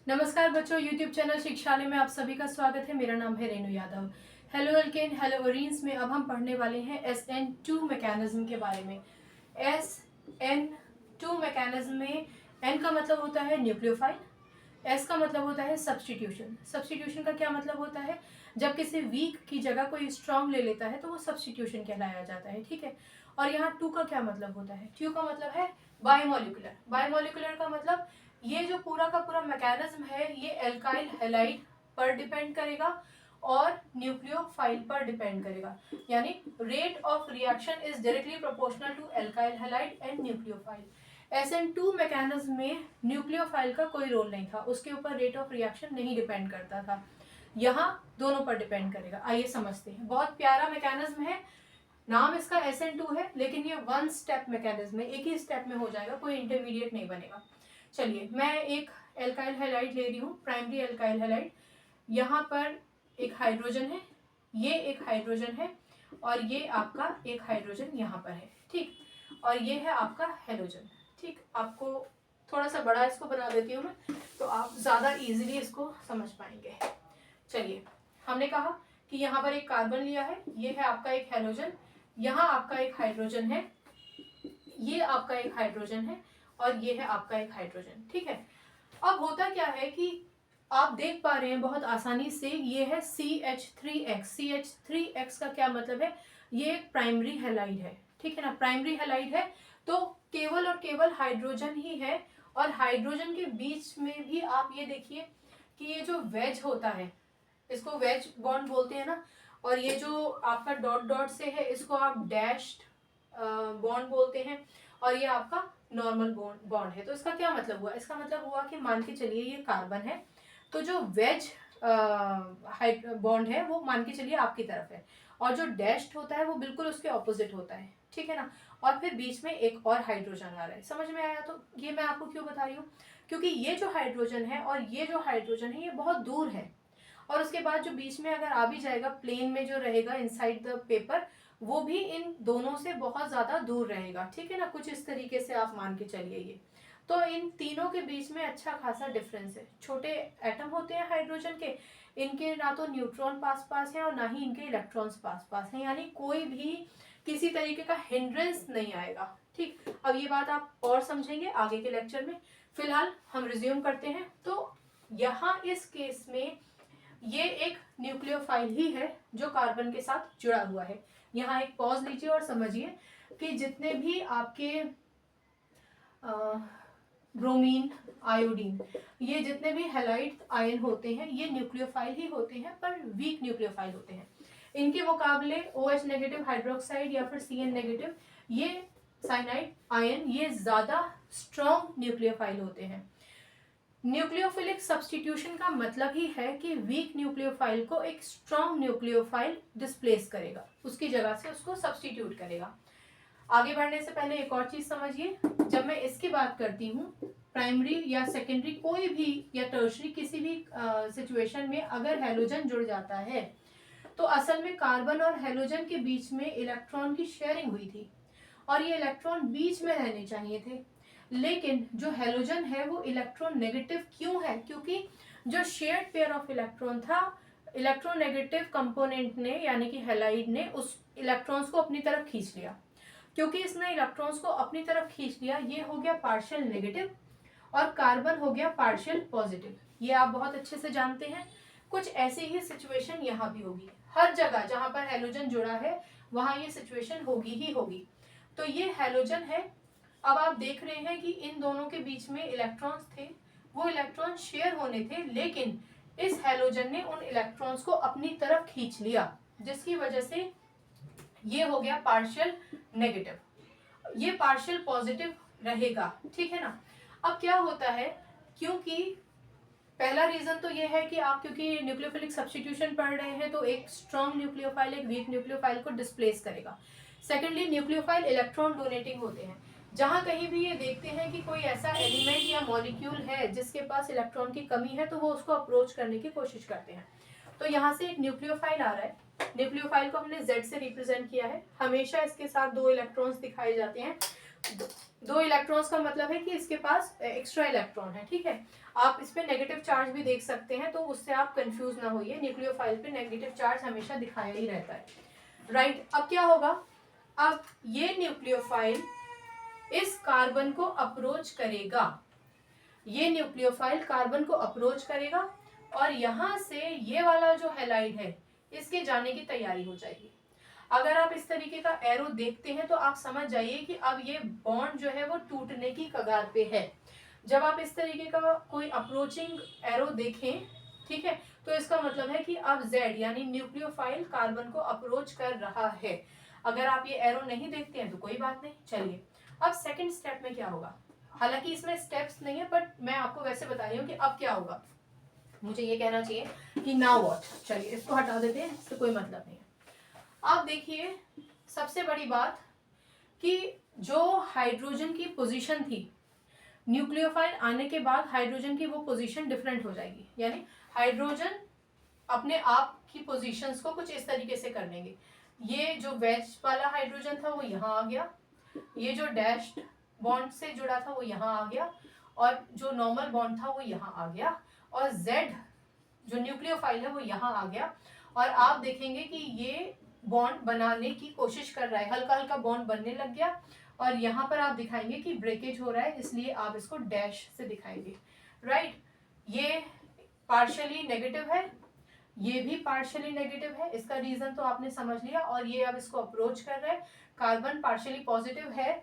नमस्कार बच्चों, YouTube channel शिक्षालय में आप सभी का स्वागत है। मेरा नाम है Renu Yadav. Halo alkane, hello arenes में अब हम पढ़ने वाले हैं SN2 मैकेनिज्म के बारे में। SN2 मैकेनिज्म में N का मतलब होता है न्यूक्लियोफाइल, S का मतलब होता है सब्स्टिट्यूशन। सब्स्टिट्यूशन का क्या मतलब होता है? जब किसी वीक की जगह कोई स्ट्रॉन्ग ले लेता है तो वो सब्स्टिट्यूशन कहलाया जाता है, ठीक है। और यहाँ 2 का क्या मतलब होता है? 2 का मतलब है बायोमोलिकुलर। बायोमोलिकुलर का मतलब ये जो पूरा का पूरा मैकेनिज्म है ये एल्काइल हैलाइड पर डिपेंड करेगा और न्यूक्लियोफाइल पर डिपेंड करेगा। यानी rate of reaction is directly proportional to alkyl halide and nucleophile. SN2 mechanism में न्यूक्लियोफाइल का कोई रोल नहीं था, उसके ऊपर रेट ऑफ रिएक्शन नहीं डिपेंड करता था। यहाँ दोनों पर डिपेंड करेगा। आइए समझते हैं। बहुत प्यारा मैकेनिज्म है, नाम इसका SN2 है, लेकिन ये 1 स्टेप मैकेनिज्म है, एक ही स्टेप में हो जाएगा, कोई इंटरमीडिएट नहीं बनेगा। चलिए, मैं एक एल्काइल हैलाइड ले रही हूँ, प्राइमरी एल्काइल हैलाइड। यहाँ पर एक हाइड्रोजन है, ये एक हाइड्रोजन है और ये आपका एक हाइड्रोजन यहाँ पर है, ठीक। और ये है आपका हैलोजन, ठीक। आपको थोड़ा सा बड़ा इसको बना देती हूँ मैं, तो आप ज़्यादा इजीली इसको समझ पाएंगे। चलिए, हमने कहा कि यहाँ पर एक कार्बन लिया है, ये है आपका एक हैलोजन, यहाँ आपका एक हाइड्रोजन है, ये आपका एक हाइड्रोजन है और ये है आपका एक हाइड्रोजन, ठीक है। अब होता क्या है कि आप देख पा रहे हैं बहुत आसानी से, ये है CH3X। CH3X का क्या मतलब है? ये एक प्राइमरी हैलाइड है, ठीक है ना। प्राइमरी हैलाइड है तो केवल और केवल हाइड्रोजन ही है, और हाइड्रोजन के बीच में भी आप ये देखिए कि ये जो वेज होता है, इसको वेज बॉन्ड बोलते हैं ना, और ये जो आपका डॉट डॉट से है इसको आप डैश्ड बॉन्ड बोलते हैं, और ये आपका नॉर्मल बॉन्ड है। तो इसका क्या मतलब हुआ? इसका मतलब हुआ कि मान के चलिए ये कार्बन है, तो जो वेज बॉन्ड है वो मान के चलिए आपकी तरफ है, और जो डैश्ड होता है वो बिल्कुल उसके ऑपोजिट होता है, ठीक है ना। और फिर बीच में एक और हाइड्रोजन आ रहा है। समझ में आया? तो ये मैं आपको क्यों बता रही हूँ, क्योंकि ये जो हाइड्रोजन है और ये जो हाइड्रोजन है ये बहुत दूर है, और उसके बाद जो बीच में अगर आ भी जाएगा, प्लेन में जो रहेगा इनसाइड द पेपर, वो भी इन दोनों से बहुत ज़्यादा दूर रहेगा, ठीक है ना। कुछ इस तरीके से आप मान के चलिए। ये तो इन तीनों के बीच में अच्छा खासा डिफरेंस है। छोटे एटम होते हैं हाइड्रोजन के, इनके ना तो न्यूट्रॉन पास पास है और ना ही इनके इलेक्ट्रॉन्स पास पास हैं, यानी कोई भी किसी तरीके का हिंड्रेंस नहीं आएगा, ठीक। अब ये बात आप और समझेंगे आगे के लेक्चर में। फिलहाल हम रिज्यूम करते हैं। तो यहाँ इस केस में ये एक न्यूक्लियोफाइल ही है जो कार्बन के साथ जुड़ा हुआ है। यहाँ एक पॉज लीजिए और समझिए कि जितने भी आपके ब्रोमीन, आयोडीन, ये जितने भी हैलाइड आयन होते हैं ये न्यूक्लियोफाइल ही होते हैं, पर वीक न्यूक्लियोफाइल होते हैं। इनके मुकाबले OH नेगेटिव हाइड्रोक्साइड या फिर CN नेगेटिव, ये साइनाइड आयन, ये ज्यादा स्ट्रॉन्ग न्यूक्लियोफाइल होते हैं। न्यूक्लियोफिलिक सब्स्टिट्यूशन का मतलब ही है कि वीक न्यूक्लियोफाइल को एक स्ट्रॉन्ग न्यूक्लियोफाइल डिस्प्लेस करेगा, उसकी जगह से उसको सब्स्टिट्यूट करेगा। आगे बढ़ने से पहले एक और चीज समझिए, जब मैं इसकी बात करती हूँ, प्राइमरी या सेकेंडरी कोई भी या टर्शरी किसी भी सिचुएशन में अगर हैलोजन जुड़ जाता है तो असल में कार्बन और हैलोजन के बीच में इलेक्ट्रॉन की शेयरिंग हुई थी, और ये इलेक्ट्रॉन बीच में रहने चाहिए थे। लेकिन जो हैलोजन है वो इलेक्ट्रॉन नेगेटिव क्यों है? क्योंकि जो शेयर्ड पेयर ऑफ इलेक्ट्रॉन था, इलेक्ट्रोनेगेटिव कंपोनेंट ने यानी कि हैलाइड ने उस इलेक्ट्रॉन्स को अपनी तरफ खींच लिया। क्योंकि इसने इलेक्ट्रॉन्स को अपनी तरफ खींच लिया, ये हो गया पार्शियल नेगेटिव और कार्बन हो गया पार्शियल पॉजिटिव। ये आप बहुत अच्छे से जानते हैं। कुछ ऐसी ही सिचुएशन यहाँ भी होगी। हर जगह जहाँ पर हैलोजन जुड़ा है वहाँ ये सिचुएशन होगी ही होगी। तो ये हैलोजन है। अब आप देख रहे हैं कि इन दोनों के बीच में इलेक्ट्रॉन्स थे, वो इलेक्ट्रॉन शेयर होने थे, लेकिन इस हैलोजन ने उन इलेक्ट्रॉन्स को अपनी तरफ खींच लिया, जिसकी वजह से ये हो गया पार्शियल नेगेटिव, ये पार्शियल पॉजिटिव रहेगा, ठीक है ना। अब क्या होता है, क्योंकि पहला रीजन तो ये है कि आप क्योंकि न्यूक्लियोफिलिक सब्स्टिट्यूशन पढ़ रहे हैं तो एक स्ट्रॉन्ग न्यूक्लियोफाइल एक वीक न्यूक्लियोफाइल को डिस्प्लेस करेगा। सेकेंडली, न्यूक्लियोफाइल इलेक्ट्रॉन डोनेटिंग होते हैं। जहां कहीं भी ये देखते हैं कि कोई ऐसा एलिमेंट या मॉलिक्यूल है जिसके पास इलेक्ट्रॉन की कमी है तो वो उसको अप्रोच करने की कोशिश करते हैं। तो यहाँ से एक न्यूक्लियोफाइल आ रहा है, न्यूक्लियोफाइल को हमने Z से रिप्रेजेंट किया है। हमेशा इसके साथ 2 इलेक्ट्रॉन्स दिखाए जाते हैं, दो इलेक्ट्रॉन्स का मतलब है कि इसके पास एक्स्ट्रा इलेक्ट्रॉन है, ठीक है। आप इस पे नेगेटिव चार्ज भी देख सकते हैं, तो उससे आप कंफ्यूज ना होइए, न्यूक्लियोफाइल पे नेगेटिव चार्ज हमेशा दिखाया ही रहता है, राइट। अब क्या होगा, अब ये न्यूक्लियोफाइल इस कार्बन को अप्रोच करेगा, ये न्यूक्लियोफाइल कार्बन को अप्रोच करेगा और यहां से ये वाला जो हैलाइड है इसके जाने की तैयारी हो जाएगी। अगर आप इस तरीके का एरो देखते हैं तो आप समझ जाइए कि अब ये बॉन्ड जो है वो टूटने की कगार पे है। जब आप इस तरीके का कोई अप्रोचिंग एरो देखें, ठीक है, तो इसका मतलब है कि अब Z यानी न्यूक्लियोफाइल कार्बन को अप्रोच कर रहा है। अगर आप ये एरो नहीं देखते हैं तो कोई बात नहीं, चलिए अब सेकंड स्टेप में क्या होगा। हालांकि इसमें स्टेप्स नहीं है, बट मैं आपको वैसे बता रही हूँ कि अब क्या होगा। मुझे ये कहना चाहिए कि नाउ व्हाट। चलिए इसको हटा देते हैं, इससे कोई मतलब नहीं है। आप देखिए सबसे बड़ी बात कि जो हाइड्रोजन की पोजीशन थी, न्यूक्लियोफाइल आने के बाद हाइड्रोजन की वो पोजीशन डिफरेंट हो जाएगी, यानी हाइड्रोजन अपने आप की पोजीशंस को कुछ इस तरीके से कर लेंगे। ये जो वेज वाला हाइड्रोजन था वो यहाँ आ गया, ये जो डैश्ड बॉन्ड से जुड़ा था वो यहाँ आ गया, और जो नॉर्मल बॉन्ड था वो यहाँ आ गया, और Z जो न्यूक्लियोफाइल है वो यहाँ आ गया। और आप देखेंगे कि ये बॉन्ड बनाने की कोशिश कर रहा है, हल्का हल्का बॉन्ड बनने लग गया, और यहाँ पर आप दिखाएंगे कि ब्रेकेज हो रहा है, इसलिए आप इसको डैश से दिखाएंगे, राइट। ये पार्शियली नेगेटिव है, ये भी पार्शियली नेगेटिव है, इसका रीजन तो आपने समझ लिया। और ये अब इसको अप्रोच कर रहा है, कार्बन पार्शियली पॉजिटिव है,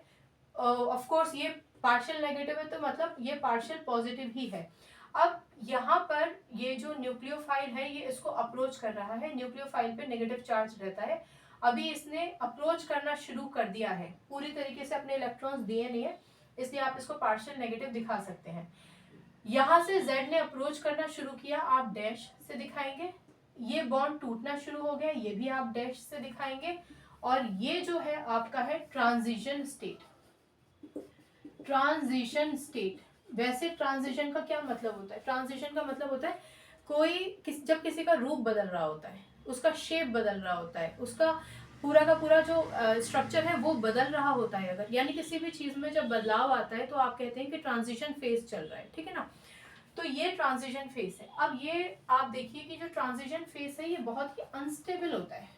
ऑफ कोर्स ये पार्शियल नेगेटिव है तो मतलब ये पार्शियल पॉजिटिव ही है। अब यहाँ पर ये जो न्यूक्लियोफाइल है ये इसको अप्रोच कर रहा है, न्यूक्लियोफाइल पे नेगेटिव चार्ज रहता है, अभी इसने अप्रोच करना शुरू कर दिया है, पूरी तरीके से अपने इलेक्ट्रॉन्स दिए नहीं है, इसलिए आप इसको पार्शियल नेगेटिव दिखा सकते हैं। यहाँ से Z ने अप्रोच करना शुरू किया, आप डैश से दिखाएंगे, ये बॉन्ड टूटना शुरू हो गया, ये भी आप डैश से दिखाएंगे, और ये जो है आपका है ट्रांजिशन स्टेट। ट्रांजिशन स्टेट, वैसे ट्रांजिशन का क्या मतलब होता है, ट्रांजिशन का मतलब होता है जब किसी का रूप बदल रहा होता है, उसका शेप बदल रहा होता है, उसका पूरा का पूरा जो स्ट्रक्चर है वो बदल रहा होता है। अगर यानी किसी भी चीज में जब बदलाव आता है तो आप कहते हैं कि ट्रांजिशन फेज चल रहा है, ठीक है ना। तो ये ट्रांजिशन फेज है। अब ये आप देखिए कि जो ट्रांजिशन फेज है ये बहुत ही अनस्टेबल होता है।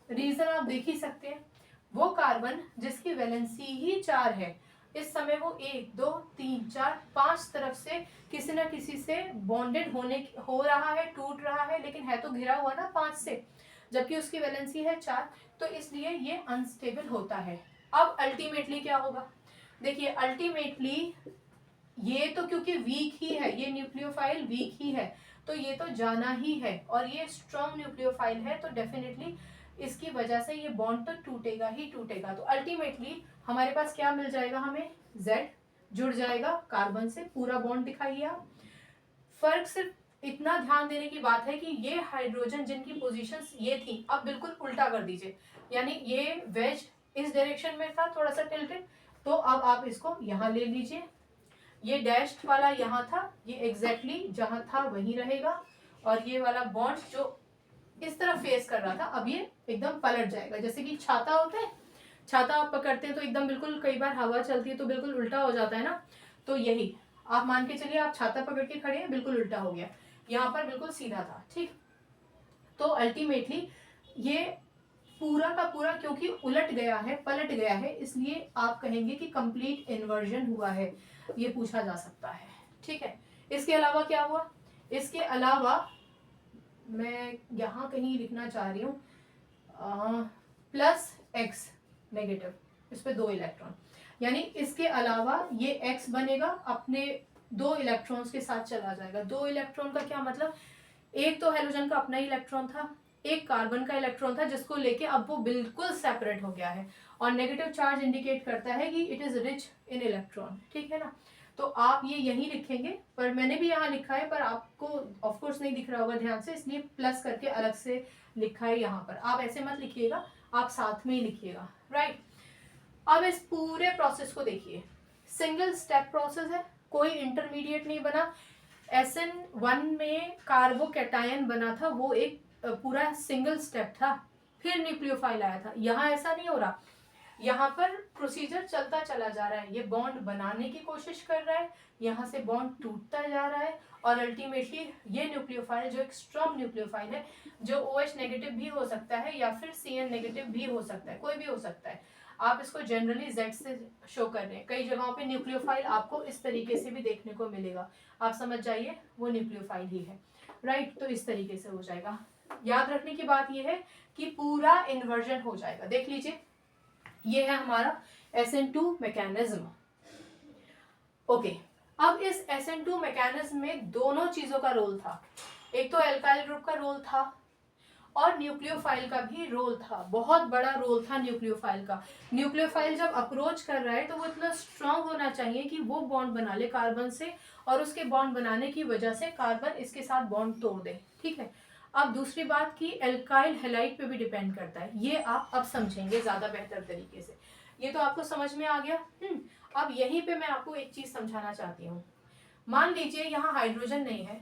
रीजन आप देख ही सकते हैं, वो कार्बन जिसकी वैलेंसी ही 4 है, इस समय वो 1 2 3 4 5 तरफ से किसी ना किसी से बॉन्डेड हो रहा है, टूट रहा है, लेकिन है तो घिरा हुआ ना 5 से, जबकि उसकी वैलेंसी है 4, तो इसलिए ये अनस्टेबल होता है। अब अल्टीमेटली क्या होगा, देखिए अल्टीमेटली ये तो क्योंकि वीक ही है, ये न्यूक्लियोफाइल वीक ही है, तो ये तो जाना ही है, और ये स्ट्रॉन्ग न्यूक्लियोफाइल है, तो डेफिनेटली इसकी वजह से ये बॉन्ड तो टूटेगा ही टूटेगा। तो अल्टीमेटली हमारे पास क्या मिल जाएगा, हमें Z जुड़ जाएगा कार्बन से, पूरा बॉन्ड दिखाइए आप। फर्क सिर्फ इतना ध्यान देने की बात है कि ये हाइड्रोजन जिनकी पोजीशंस ये थी, अब बिल्कुल उल्टा कर दीजिए, यानी ये वेज इस डायरेक्शन में था थोड़ा सा टिल्टेड, तो अब आप इसको यहाँ ले लीजिए, ये डैश्ड वाला यहाँ था, ये एग्जैक्टली जहां था वहीं रहेगा, और ये वाला बॉन्ड जो इस तरफ फेस कर रहा था अब ये एकदम पलट जाएगा। जैसे कि छाता होता है, छाता आप पकड़ते हैं तो एकदम बिल्कुल, कई बार हवा चलती है तो बिल्कुल उल्टा हो जाता है ना, तो यही आप मान के चलिए, आप छाता पकड़ के खड़े हैं, बिल्कुल उल्टा हो गया, यहाँ पर बिल्कुल सीधा था, ठीक। तो अल्टीमेटली ये पूरा का पूरा क्योंकि उलट गया है, पलट गया है, इसलिए आप कहेंगे कि कंप्लीट इन्वर्जन हुआ है, ये पूछा जा सकता है, ठीक है। इसके अलावा क्या हुआ, इसके अलावा मैं यहाँ कहीं लिखना चाह रही हूँ +X नेगेटिव, इस पे 2 इलेक्ट्रॉन, यानी इसके अलावा ये X बनेगा, अपने 2 इलेक्ट्रॉन्स के साथ चला जाएगा। 2 इलेक्ट्रॉन का क्या मतलब, एक तो हाइड्रोजन का अपना ही इलेक्ट्रॉन था, एक कार्बन का इलेक्ट्रॉन था, जिसको लेके अब वो बिल्कुल सेपरेट हो गया है, और नेगेटिव चार्ज इंडिकेट करता है कि it is rich in electron, ठीक है ना। तो आप ये यहीं लिखेंगे, पर मैंने भी यहाँ लिखा है, पर आपको ऑफ कोर्स नहीं दिख रहा होगा ध्यान से, इसलिए प्लस करके अलग से लिखा है यहाँ पर। आप ऐसे मत लिखिएगा, आप साथ में ही लिखिएगा, राइट। अब इस पूरे प्रोसेस को देखिए, सिंगल स्टेप प्रोसेस है, कोई इंटरमीडिएट नहीं बना। SN1 में कार्बोकैटायन बना था, वो एक पूरा सिंगल स्टेप था, फिर न्यूक्लियोफाइल आया था। यहाँ ऐसा नहीं हो रहा, यहाँ पर प्रोसीजर चलता चला जा रहा है, ये बॉन्ड बनाने की कोशिश कर रहा है, यहाँ से बॉन्ड टूटता जा रहा है और अल्टीमेटली ये न्यूक्लियोफाइल जो एक स्ट्रॉन्ग न्यूक्लियोफाइल है, जो OH नेगेटिव भी हो सकता है या फिर CN नेगेटिव भी हो सकता है, कोई भी हो सकता है, आप इसको जनरली Z से शो कर रहे हैं। कई जगहों पे न्यूक्लियोफाइल आपको इस तरीके से भी देखने को मिलेगा, आप समझ जाइए वो न्यूक्लियोफाइल ही है, राइट। तो इस तरीके से हो जाएगा। याद रखने की बात यह है कि पूरा इन्वर्जन हो जाएगा। देख लीजिए, ये है हमारा SN2 मैकेनिज्म। ओके, अब इस SN2 मैकेनिज्म में दोनों चीजों का रोल था, एक तो एल्काइल ग्रुप का रोल था और न्यूक्लियोफाइल का भी रोल था, बहुत बड़ा रोल था न्यूक्लियोफाइल का। न्यूक्लियोफाइल जब अप्रोच कर रहा है तो वो इतना स्ट्रांग होना चाहिए कि वो बॉन्ड बना ले कार्बन से, और उसके बॉन्ड बनाने की वजह से कार्बन इसके साथ बॉन्ड तोड़ दे, ठीक है। अब दूसरी बात की एल्काइल हैलाइड पे भी डिपेंड करता है, ये आप अब समझेंगे ज्यादा बेहतर तरीके से। ये तो आपको समझ में आ गया। अब यहीं पे मैं आपको एक चीज समझाना चाहती हूँ। मान लीजिए यहाँ हाइड्रोजन नहीं है,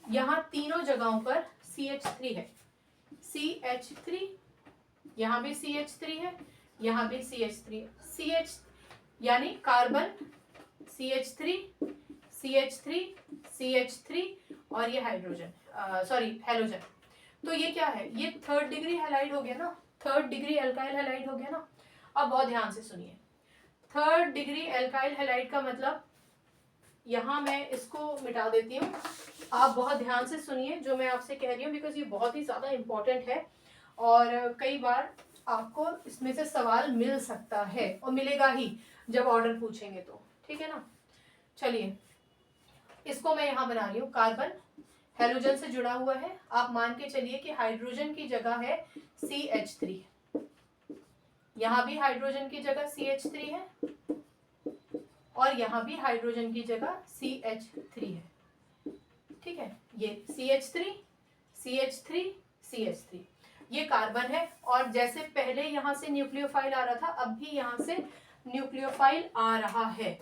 यहाँ तीनों जगहों पर CH3 है, CH3, यहाँ भी CH3 है, यहाँ भी CH3 है, CH यानी कार्बन CH3 CH3 CH3 और ये हाइड्रोजन सॉरी हैलोजन। तो ये क्या है, ये थर्ड डिग्री हैलाइड हो गया ना, थर्ड डिग्री एल्काइल हैलाइड हो गया ना। अब बहुत ध्यान से सुनिए, थर्ड डिग्री एल्काइल हैलाइड का मतलब, यहाँ मैं इसको मिटा देती हूँ, आप बहुत ध्यान से सुनिए जो मैं आपसे कह रही हूँ, बिकॉज ये बहुत ही ज़्यादा इम्पोर्टेंट है और कई बार आपको इसमें से सवाल मिल सकता है और मिलेगा ही जब ऑर्डर पूछेंगे तो, ठीक है ना। चलिए, इसको मैं यहाँ बना रही हूँ, कार्बन हैलोजन से जुड़ा हुआ है, आप मान के चलिए कि हाइड्रोजन की जगह है CH3, यहाँ भी हाइड्रोजन की जगह CH3 है और यहाँ भी हाइड्रोजन की जगह CH3 है, ठीक है। ये CH3 CH3 CH3 ये कार्बन है, और जैसे पहले यहाँ से न्यूक्लियोफाइल आ रहा था, अब भी यहाँ से न्यूक्लियोफाइल आ रहा है।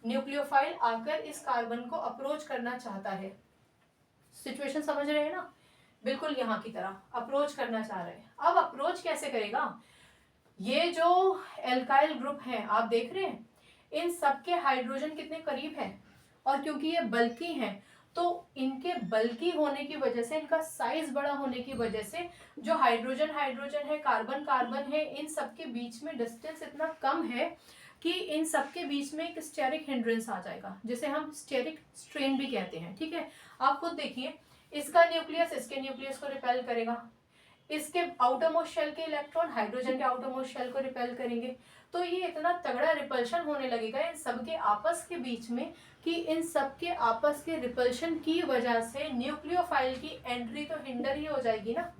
न्यूक्लियोफाइल आकर इस कार्बन को अप्रोच करना चाहता है, सिचुएशन समझ रहे हैं ना, बिल्कुल यहाँ की तरह अप्रोच करना चाह रहे हैं। अब अप्रोच कैसे करेगा, ये जो एल्काइल ग्रुप है आप देख रहे हैं, इन सबके हाइड्रोजन कितने करीब हैं, और क्योंकि ये बल्की हैं तो इनके बल्की होने की वजह से, इनका साइज बड़ा होने की वजह से, जो हाइड्रोजन हाइड्रोजन है, कार्बन कार्बन है, इन सबके बीच में डिस्टेंस इतना कम है कि इन सबके बीच में एक स्टेरिक हिंड्रेंस आ जाएगा, जिसे हम स्टेरिक स्ट्रेन भी कहते हैं, ठीक है। आप खुद देखिए, इसका न्यूक्लियस इसके न्यूक्लियस को रिपेल करेगा, इसके आउटरमोस्ट शेल के इलेक्ट्रॉन हाइड्रोजन के आउटरमोस्ट शेल को रिपेल करेंगे, तो ये इतना तगड़ा रिपल्शन होने लगेगा इन सबके आपस के बीच में कि इन सबके आपस के रिपल्शन की वजह से न्यूक्लियोफाइल की एंट्री तो हिंडर ही हो जाएगी ना,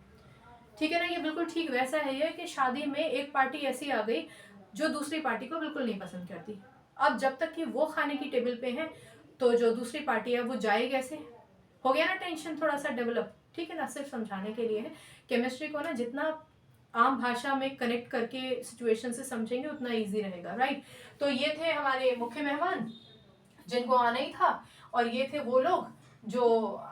ठीक है ना। ये बिल्कुल ठीक वैसा है ये कि शादी में एक पार्टी ऐसी आ गई जो दूसरी पार्टी को बिल्कुल नहीं पसंद करती, अब जब तक कि वो खाने की टेबल पे है तो जो दूसरी पार्टी है वो जाए कैसे, हो गया ना टेंशन थोड़ा सा डेवलप, ठीक है ना। सिर्फ समझाने के लिए है, केमिस्ट्री को ना जितना आम भाषा में कनेक्ट करके सिचुएशन से समझेंगे उतना इजी रहेगा, राइट। तो ये थे हमारे मुख्य मेहमान जिनको आना ही था, और ये थे वो लोग जो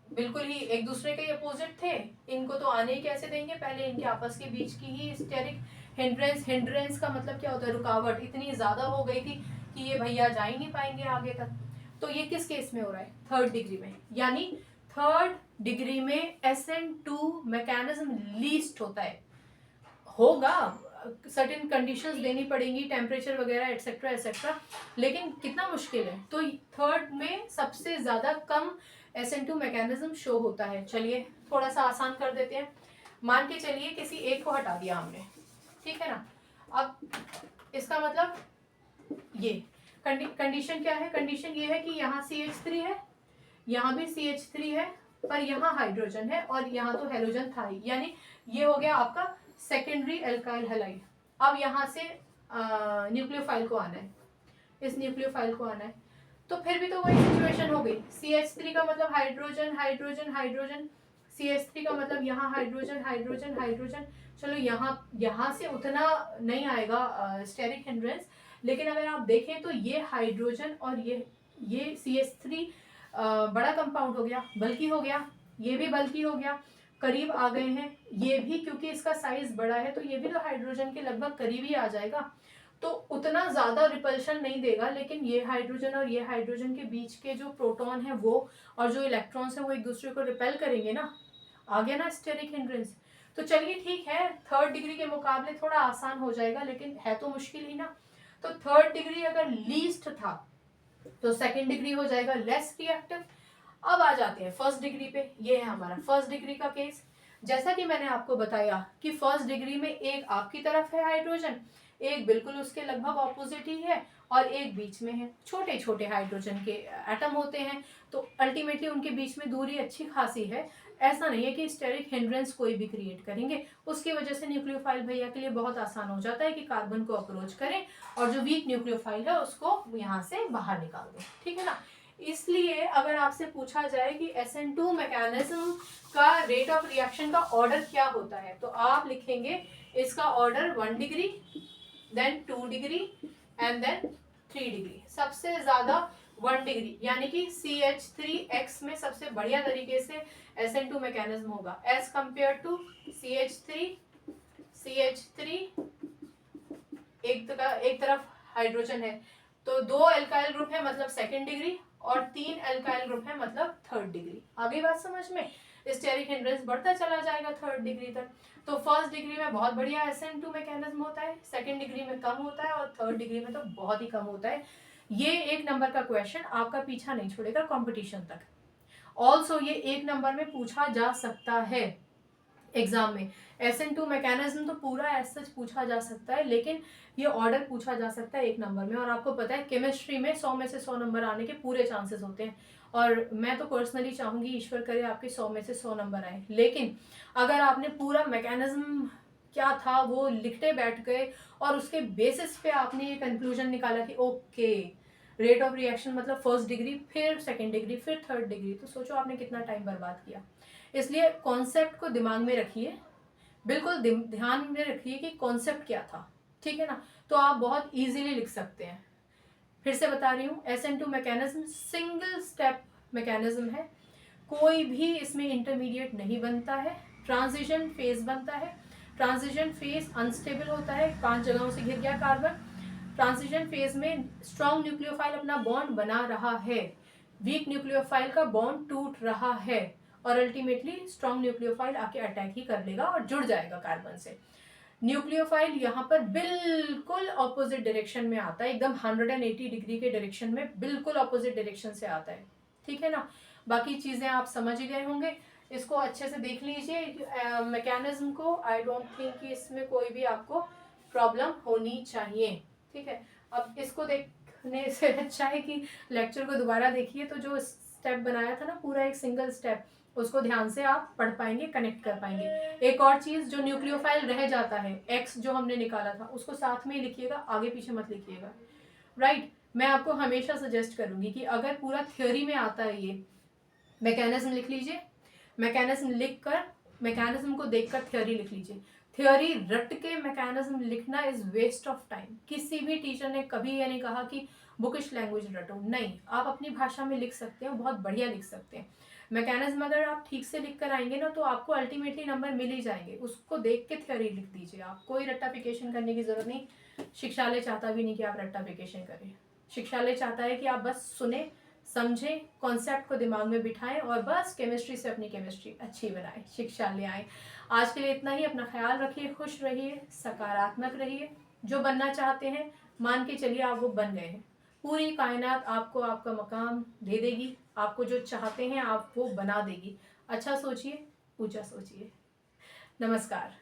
बिल्कुल ही एक दूसरे के अपोजिट थे, इनको तो आने ही कैसे देंगे, पहले इनके आपस के बीच की ही स्टेरिक हिंड्रेंस, हिंड्रेंस का मतलब क्या होता है, रुकावट इतनी ज्यादा हो गई थी कि ये भैया जा ही नहीं पाएंगे आगे तक। तो ये किस केस में हो रहा है, थर्ड डिग्री में, यानी थर्ड डिग्री में SN2 मैकेनिज्म लीस्ट होता है, होगा सर्टेन कंडीशंस देनी पड़ेंगी, टेम्परेचर वगैरह एटसेट्रा एटसेट्रा, लेकिन कितना मुश्किल है। तो थर्ड में सबसे ज्यादा कम SN2 मैकेनिज्म शो होता है। चलिए थोड़ा सा आसान कर देते हैं, मान के चलिए किसी एक को हटा दिया हमने, ठीक है ना। अब इसका मतलब ये कंडीशन क्या है, कंडीशन ये है कि यहाँ CH3 है, यहाँ भी CH3 है, पर यहाँ हाइड्रोजन है और यहाँ तो हैलोजन था ही, यानी ये हो गया आपका सेकेंडरी एल्काइल हैलाइड। अब यहाँ से न्यूक्लियोफाइल को आना है, इस न्यूक्लियोफाइल को आना है, तो फिर भी तो वही सिचुएशन हो गई, CH3 का मतलब हाइड्रोजन हाइड्रोजन हाइड्रोजन, CH3 का मतलब यहाँ हाइड्रोजन हाइड्रोजन हाइड्रोजन। चलो यहाँ से उतना नहीं आएगा स्टेरिक हिंड्रेंस, लेकिन अगर आप देखें तो ये हाइड्रोजन और ये CH3 बड़ा कंपाउंड हो गया, बल्कि हो गया, ये भी बल्कि हो गया, करीब आ गए हैं। ये भी क्योंकि इसका साइज बड़ा है तो ये भी तो हाइड्रोजन के लगभग करीब ही आ जाएगा, तो उतना ज़्यादा रिपल्शन नहीं देगा, लेकिन ये हाइड्रोजन और ये हाइड्रोजन के बीच के जो प्रोटॉन है वो और जो इलेक्ट्रॉन्स है वो एक दूसरे को रिपेल करेंगे ना। आ गया ना स्टेरिक हिंड्रेंस। तो चलिए ठीक है, थर्ड डिग्री के मुकाबले थोड़ा आसान हो जाएगा, लेकिन है तो मुश्किल ही ना। तो थर्ड डिग्री अगर लीस्ट था तो सेकेंड डिग्री हो जाएगा लेस रिएक्टिव। अब आ जाते हैं फर्स्ट डिग्री पे। ये है हमारा फर्स्ट डिग्री का केस। जैसा कि मैंने आपको बताया कि फर्स्ट डिग्री में एक आपकी तरफ है हाइड्रोजन, एक बिल्कुल उसके लगभग ऑपोजिट ही है और एक बीच में है। छोटे छोटे हाइड्रोजन के एटम होते हैं तो अल्टीमेटली उनके बीच में दूरी अच्छी खासी है। ऐसा नहीं है कि स्टेरिक हिंड्रेंस कोई भी क्रिएट करेंगे। उसकी वजह से न्यूक्लियोफाइल भैया के लिए बहुत आसान हो जाता है कि कार्बन को अप्रोच करें और जो वीक न्यूक्लियोफाइल है उसको यहाँ से बाहर निकाल दें। ठीक है ना। इसलिए अगर आपसे पूछा जाए कि SN2 मैकेनिज्म का रेट ऑफ रिएक्शन का ऑर्डर क्या होता है तो आप लिखेंगे इसका order 1 degree, then 2 degree and then 3 degree. सबसे ज्यादा 1 डिग्री यानी कि CH3X में सबसे बढ़िया तरीके से SN2 मैकेनिज्म होगा एज कंपेयर टू CH3 एक तरफ हाइड्रोजन है तो 2 एल्काइल ग्रुप है मतलब सेकेंड डिग्री और 3 एल्काइल ग्रुप है मतलब थर्ड डिग्री। आगे बात समझ में। स्टेरिक हिंड्रेंस बढ़ता चला जाएगा थर्ड डिग्री तक। तो फर्स्ट डिग्री में बहुत बढ़िया SN2 मैकेनिज्म होता है, सेकेंड डिग्री में कम होता है और थर्ड डिग्री में तो बहुत ही कम होता है। ये 1 नंबर का क्वेश्चन आपका पीछा नहीं छोड़ेगा कंपटीशन तक। ऑल्सो ये 1 नंबर में पूछा जा सकता है एग्जाम में। SN2 मैकेनिज्म तो पूरा ऐसा पूछा जा सकता है, लेकिन ये ऑर्डर पूछा जा सकता है 1 नंबर में। और आपको पता है केमिस्ट्री में 100 में से 100 नंबर आने के पूरे चांसेस होते हैं और मैं तो पर्सनली चाहूंगी ईश्वर करे आपके 100 में से 100 नंबर आए। लेकिन अगर आपने पूरा मैकेनिज्म क्या था वो लिखते बैठ गए और उसके बेसिस पे आपने ये कंक्लूजन निकाला कि ओके रेट ऑफ रिएक्शन मतलब फर्स्ट डिग्री, फिर सेकेंड डिग्री, फिर थर्ड डिग्री, तो सोचो आपने कितना टाइम बर्बाद किया। इसलिए कॉन्सेप्ट को दिमाग में रखिए, बिल्कुल ध्यान में रखिए कि कॉन्सेप्ट क्या था। ठीक है ना। तो आप बहुत इजीली लिख सकते हैं। फिर से बता रही हूँ SN2 mechanism single step mechanism है, कोई भी इसमें इंटरमीडिएट नहीं बनता है। ट्रांजिशन फेज बनता है, ट्रांजिशन फेज अनस्टेबल होता है, 5 जगहों से घिर गया कार्बन। ट्रांजिशन फेज में स्ट्रॉन्ग न्यूक्लियोफाइल अपना बॉन्ड बना रहा है, वीक न्यूक्लियोफाइल का बॉन्ड टूट रहा है और अल्टीमेटली स्ट्रॉन्ग न्यूक्लियोफाइल आके अटैक ही कर लेगा और जुड़ जाएगा कार्बन से। न्यूक्लियोफाइल यहाँ पर बिल्कुल ऑपोजिट डायरेक्शन में आता है, एकदम 180 डिग्री के डायरेक्शन में, बिल्कुल ऑपोजिट डायरेक्शन से आता है। ठीक है ना। बाकी चीजें आप समझ ही गए होंगे, इसको अच्छे से देख लीजिए मैकेनिज्म को। आई डोंट थिंक कि इसमें कोई भी आपको प्रॉब्लम होनी चाहिए। ठीक है। अब इसको देखने से अच्छा है कि लेक्चर को दोबारा देखिए, तो जो स्टेप बनाया था ना पूरा एक सिंगल स्टेप, उसको ध्यान से आप पढ़ पाएंगे, कनेक्ट कर पाएंगे। एक और चीज, जो न्यूक्लियोफाइल रह जाता है X जो हमने निकाला था उसको साथ में ही लिखिएगा, आगे पीछे मत लिखिएगा। राइट। मैं आपको हमेशा सजेस्ट करूंगी कि अगर पूरा थ्योरी में आता है ये मैकेनिज्म लिख लीजिए, मैकेनिज्म लिख कर मैकेनिज्म को देखकर थ्योरी लिख लीजिए। थ्योरी रट के मैकेनिज्म लिखना इज वेस्ट ऑफ टाइम। किसी भी टीचर ने कभी ये नहीं कहा कि बुकिश लैंग्वेज रटो, नहीं, आप अपनी भाषा में लिख सकते हैं, बहुत बढ़िया लिख सकते हैं। मैकेनिज्म अगर आप ठीक से लिख कर आएंगे ना तो आपको अल्टीमेटली नंबर मिल ही जाएंगे। उसको देख के थ्योरी लिख दीजिए, आप कोई रट्टाफिकेशन करने की जरूरत नहीं। शिक्षालय चाहता भी नहीं कि आप रट्टाफिकेशन करें। शिक्षालय चाहता है कि आप बस सुने, समझें, कॉन्सेप्ट को दिमाग में बिठाएं और बस केमिस्ट्री से अपनी केमिस्ट्री अच्छी बनाएं, शिक्षालय आए। आज के लिए इतना ही। अपना ख्याल रखिए, खुश रहिए, सकारात्मक रहिए। जो बनना चाहते हैं मान के चलिए आप वो बन गए हैं। पूरी कायनात आपको आपका मकाम दे देगी, आपको जो चाहते हैं आप वो बना देगी। अच्छा सोचिए, ऊंचा सोचिए। नमस्कार।